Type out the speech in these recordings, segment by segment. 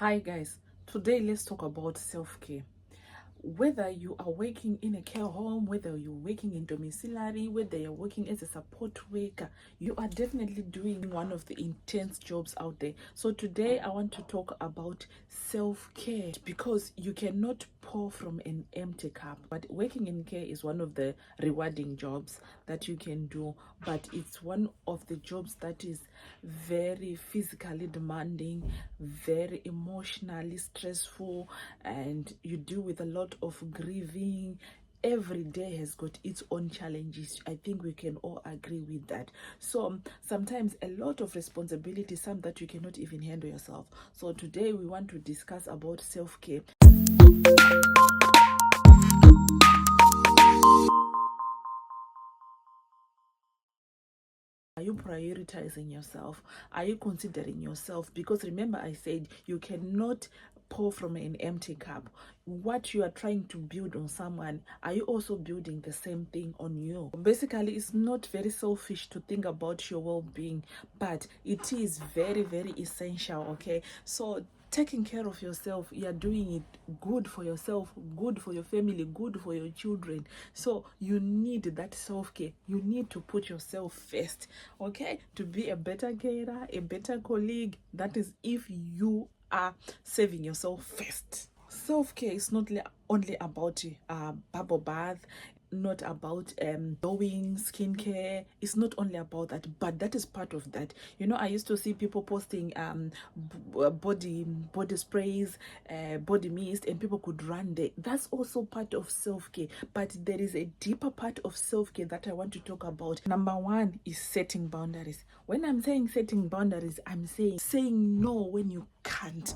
Hi guys, today let's talk about self-care. Whether you are working in a care home, whether you're working in domiciliary, whether you're working as a support worker, you are definitely doing one of the intense jobs out there. So today I want to talk about self-care because you cannot pour from an empty cup. But working in care is one of the rewarding jobs that you can do, but it's one of the jobs that is very physically demanding, very emotionally stressful, and you deal with a lot of grieving. Every day has got its own challenges. I think we can all agree with that. So sometimes a lot of responsibility, some that you cannot even handle yourself. So today we want to discuss about self-care. Are you prioritizing yourself? Are you considering yourself? Because remember, I said you cannot pour from an empty cup. What you are trying to build on someone, are you also building the same thing on you? Basically, it's not very selfish to think about your well-being, but it is very, very essential. Okay, so taking care of yourself, you're doing it good for yourself, good for your family, good for your children. So you need that self-care. You need to put yourself first, okay, to be a better carer, a better colleague. That is if you are saving yourself first. Self-care is not only about bubble bath, not about glowing skincare. It's not only about that, but that is part of that. You know, I used to see people posting body sprays, body mist, and people could run there. That's also part of self-care, but there is a deeper part of self-care that I want to talk about. Number one is setting boundaries. When I'm saying setting boundaries, I'm saying no when you can't,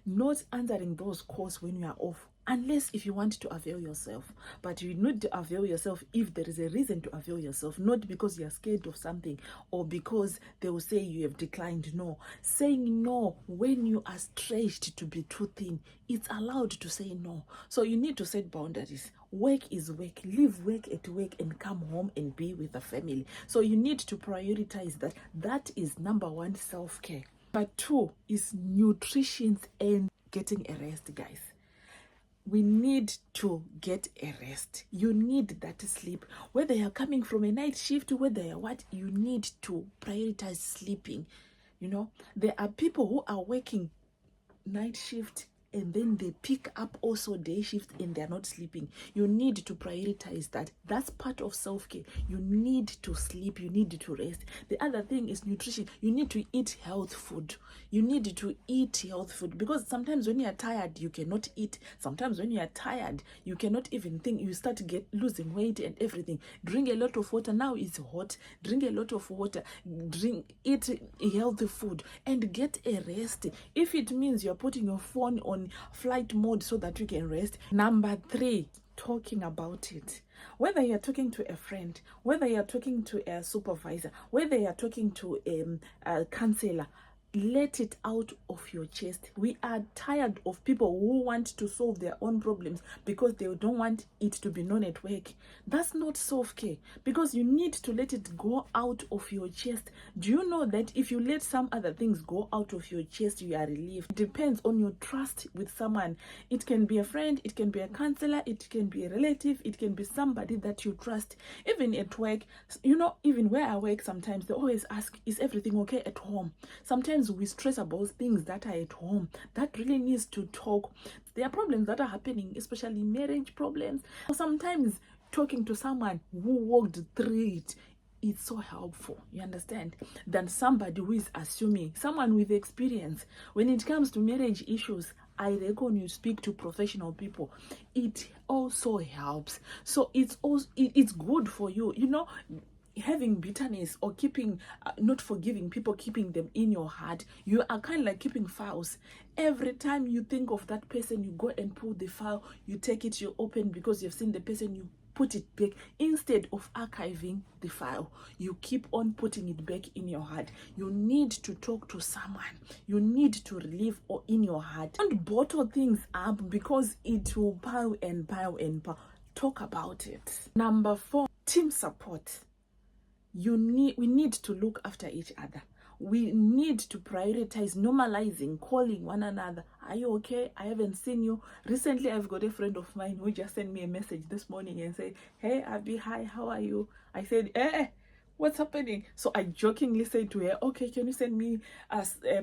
not answering those calls when you are off, unless if you want to avail yourself. But you need to avail yourself if there is a reason to avail yourself, not because you're scared of something or because they will say you have declined. No, saying no when you are stretched to be too thin, it's allowed to say no. So you need to set boundaries. Work is work. Leave work at work and come home and be with the family. So you need to prioritize that. That is number one, self-care. But two is nutrition and getting a rest, guys. We need to get a rest. You need that sleep. Whether you're coming from a night shift, whether you're what, you need to prioritize sleeping. You know, there are people who are working night shift and then they pick up also day shift and they're not sleeping. You need to prioritize that. That's part of self-care. You need to sleep, you need to rest. The other thing is nutrition. You need to eat health food. You need to eat health food, because sometimes when you are tired you cannot eat. Sometimes when you are tired you cannot even think. You start losing weight and everything. Drink a lot of water. Now it's hot. Drink a lot of water. Eat healthy food and get a rest. If it means you're putting your phone on flight mode so that you can rest. Number three, talking about it. Whether you're talking to a friend, whether you're talking to a supervisor, whether you're talking to a counselor, let it out of your chest. We are tired of people who want to solve their own problems because they don't want it to be known at work. That's not self-care, because you need to let it go out of your chest. Do you know that if you let some other things go out of your chest, you are relieved? It depends on your trust with someone. It can be a friend, it can be a counselor, it can be a relative, it can be somebody that you trust. Even at work, you know, even where I work, sometimes they always ask, is everything okay at home? Sometimes we stress about things that are at home that really needs to talk. There are problems that are happening, especially marriage problems. Sometimes talking to someone who walked through it, it's so helpful, you understand, than somebody who is assuming. Someone with experience. When it comes to marriage issues, I reckon you speak to professional people. It also helps. So it's good for you, you know. Having bitterness or keeping not forgiving people, keeping them in your heart, you are kind of like keeping files. Every time you think of that person, you go and pull the file, you take it, you open, because you've seen the person, you put it back. Instead of archiving the file, you keep on putting it back in your heart. You need to talk to someone. You need to relieve or in your heart. Don't bottle things up, because it will pile and pile and pile. Talk about it. Number four, team support. We need to look after each other. We need to prioritize normalizing, calling one another. Are you okay? I haven't seen you. Recently, I've got a friend of mine who just sent me a message this morning and said, hey, Abby, hi, how are you? I said, what's happening? So I jokingly said to her, okay, can you send me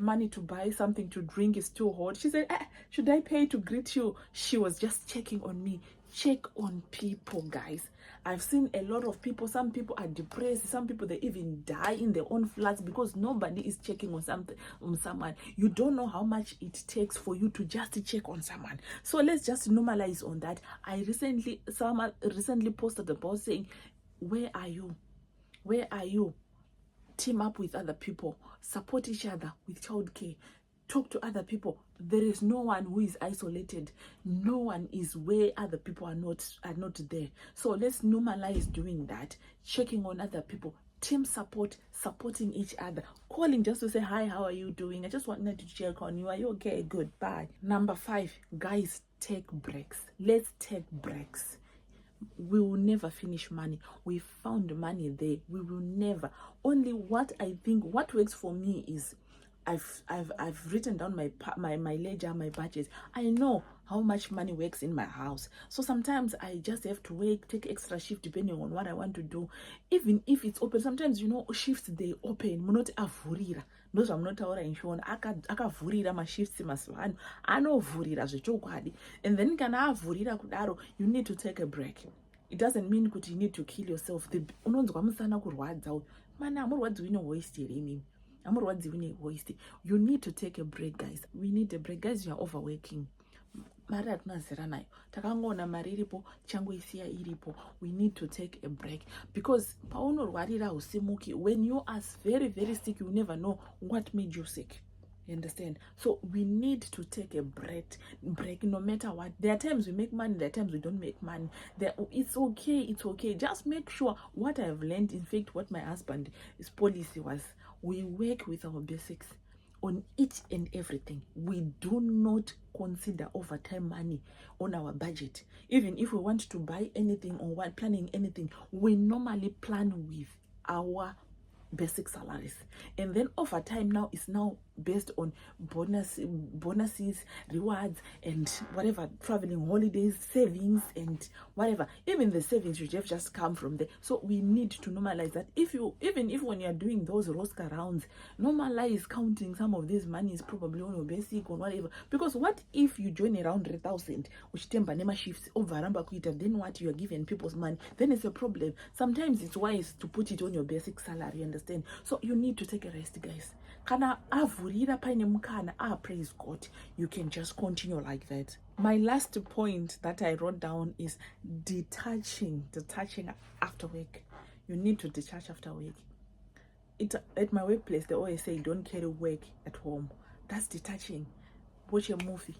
money to buy something to drink? It's too hot. She said, should I pay to greet you? She was just checking on me. Check on people, guys. I've seen a lot of people. Some people are depressed. Some people, they even die in their own flats because nobody is checking on someone. You don't know how much it takes for you to just check on someone. So let's just normalize on that. Someone recently posted about saying, where are you? Where are you? Team up with other people. Support each other with childcare. Talk to other people. There is no one who is isolated. No one is where other people are not there. So let's normalize doing that. Checking on other people. Team support, supporting each other. Calling just to say, hi, how are you doing? I just wanted to check on you. Are you okay? Good. Bye. Number 5, guys, take breaks. Let's take breaks. We will never finish money. We found money there. We will never. Only what I think, what works for me is I've written down my ledger, my budget. I know how much money works in my house. So sometimes I just have to work, take extra shift depending on what I want to do. Even if it's open, sometimes shifts they open. Munoti avurira. Those I'm not taura inshona. Akavurira ma shifts maswano. Anovurira zvechokwadi. And then kana avurira kudaro, you need to take a break. It doesn't mean that you need to kill yourself. Unonzwa musana kurwadza. Mana amurwadzi wino waste here. You need to take a break, guys. We need a break, guys. You are overworking. We need to take a break because when you are very, very sick, you never know what made you sick. You understand? So we need to take a break no matter what. There are times we make money, there are times we don't make money. It's okay. Just make sure what I've learned, in fact, what my husband's policy was, we work with our basics on each and everything. We do not consider overtime money on our budget. Even if we want to buy anything or what planning anything, we normally plan with our basic salaries, and then overtime now is now based on bonuses, rewards, and whatever, traveling, holidays, savings, and whatever. Even the savings should have just come from there. So we need to normalize that. Even if when you are doing those roster rounds, normalize counting some of these monies probably on your basic or whatever. Because what if you join around 100,000 which temper shifts over then what you are giving people's money, then it's a problem. Sometimes it's wise to put it on your basic salary, you understand? So you need to take a rest, guys. Kana avurira paine mukana, praise God, you can just continue like that. My last point that I wrote down is detaching after work. You need to detach after work. At my workplace, they always say don't carry work at home. That's detaching. Watch a movie.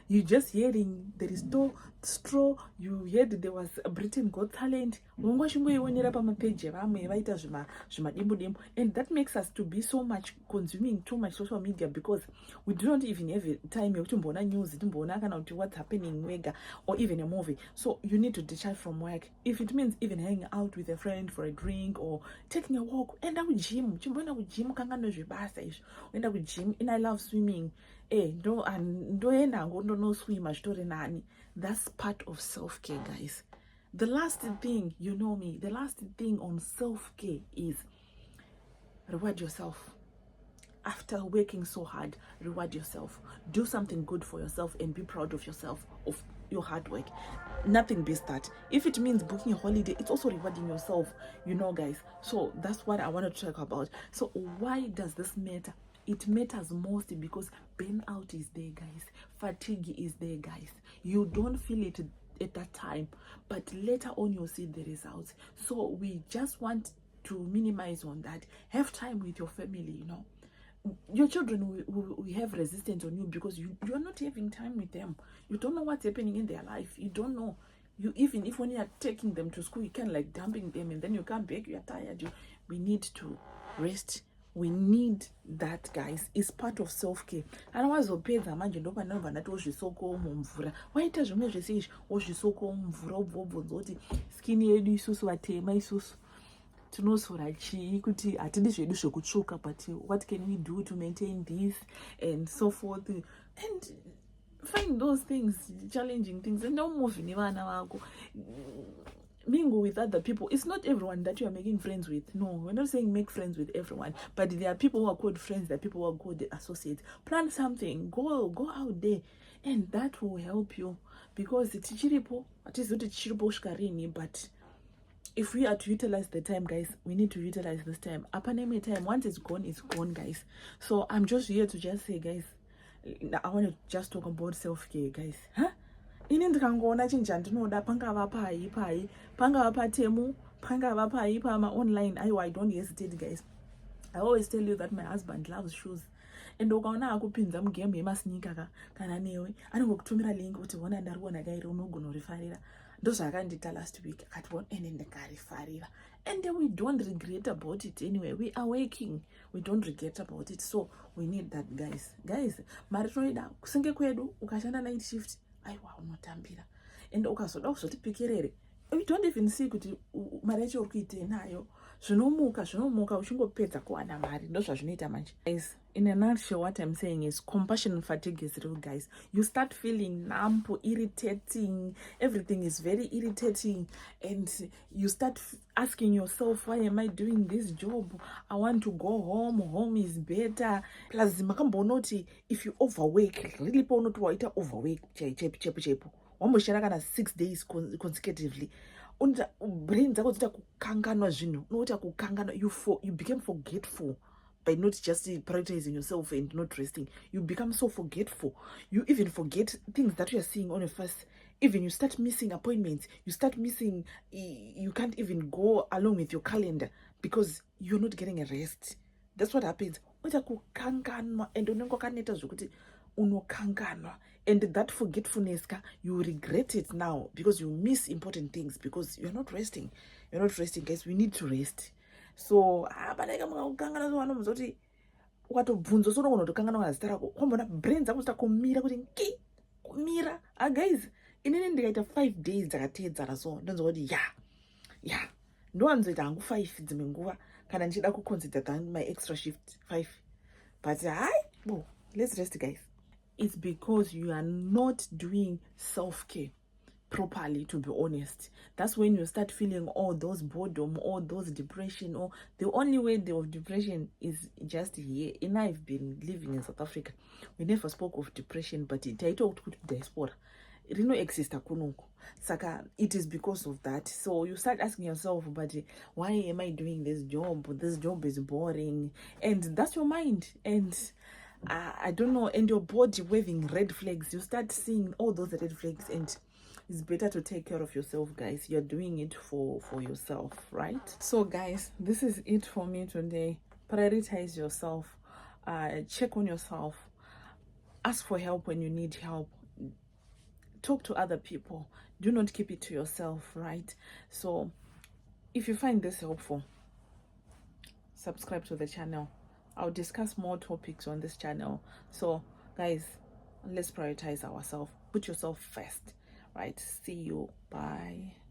You just hearing there is no straw. You heard there was a Britain Got Talent. And that makes us to be so much consuming too much social media because we do not even have time to news, what's happening, or even a movie. So you need to detach from work. If it means even hanging out with a friend for a drink or taking a walk, and I with gym, and I love swimming. That's part of self-care, guys. The last thing, the last thing on self-care is reward yourself. After working so hard, reward yourself. Do something good for yourself and be proud of yourself, of your hard work. Nothing beats that. If it means booking a holiday, it's also rewarding yourself, guys. So that's what I want to talk about. So why does this matter? It matters most because burnout is there, guys. Fatigue is there, guys. You don't feel it at that time, but later on you'll see the results. So we just want to minimize on that. Have time with your family, Your children will have resistance on you because you're not having time with them. You don't know what's happening in their life. You don't know. Even if when you are taking them to school, you can like dumping them and then you come back, you're tired. We need to rest. We need that, guys. It's part of self-care. Otherwise, upedza manje ndoba nova nati ozvisoko mumvura. Waita zvimwe zvese ozvisoko mumvura ubvobvunza kuti skin yedu isusu vatema isusu. tinosora chii kuti hatidi zvedu zvekutsvuka, but what can we do to maintain this and so forth, and find those things, challenging things, and don't move nevana vako. Mingle with other people. It's not everyone that you are making friends with. No, we're not saying make friends with everyone, but there are people who are called friends, there are people who are called associates. Plan something, go out there, and that will help you, because tichiripo, at least tichiripo shkarini, but if we are to utilize the time, guys, we need to utilize this time. Apaneme time, once it's gone, guys. So I'm just here to just say, guys, I want to just talk about self-care, guys. Ini ndikangoona chinhu chandinoda, pangava pai, pangava patemu, pangava pai pama online, I don't hesitate, guys. I always tell you that my husband loves shoes, and ukaona akupinza mugame yemasneaker kana newe anongokutumira link kuti wona ndariona gairi unogona kurifarira. Ndozvaakandita last week, akati ene ndikarifarira, and we don't regret about it anyway. We are working, we don't regret about it. So we need that, guys. Mari tinoida kusinge kwedu, ukashanda night shift, aiwa unotambira, and ukazoda kuzotipikerere, we don't even see kuti mari yacho uri kuite nayo. Zvinomuka uchingopedza kuwana mari, ndozvazvinoita manje. Guys, in a nutshell, what I'm saying is compassion fatigue is real, guys. You start feeling numb, irritating, everything is very irritating, and you start asking yourself, why am I doing this job? I want to go home is better. Plus makambonoti, if you overwork, really ponoti waita overwork chepu wamboshara kana 6 days consecutively, brain dzako dzita kukanganwa zvinhu, unoita kukanganwa, you became forgetful by not just prioritizing yourself and not resting. You become so forgetful, you even forget things that you are seeing on your face. Even you start missing appointments, you start missing, you can't even go along with your calendar because you're not getting a rest. That's what happens. Unoita kukanganwa, and unenge wakaneta zvokuti unokanganwa, and that forgetfulness, you regret it now because you miss important things because you're not resting, guys. We need to rest. So panaika mukakangana zvanomuzoti ukatobvunza sounogona kutokanganwa kana zita rako, kwambona brain dzako zita kumira kuti kumira. Guys, inini ndikaita 5 days dzakateedzana, so ndonzwa kuti ya ndowanzoita hangu 5 dzimwe nguva kana ndichida kuconsider than my extra shift 5, but let's rest, guys. It's because you are not doing self-care properly, to be honest. That's when you start feeling all those boredom, all those depression, or the only way of depression is just here. And I've been living in South Africa, we never spoke of depression, but it talked to diaspora. It didn't exist kununku. Saka, it is because of that. So you start asking yourself, but why am I doing this job? This job is boring, and that's your mind. And I don't know, and your body waving red flags. You start seeing all those red flags, and it's better to take care of yourself, guys. You're doing it for yourself, right? So guys, this is it for me today. Prioritize yourself, check on yourself, ask for help when you need help, talk to other people, do not keep it to yourself, right? So if you find this helpful, subscribe to the channel. I'll discuss more topics on this channel. So guys, let's prioritize ourselves. Put yourself first, right? See you. Bye.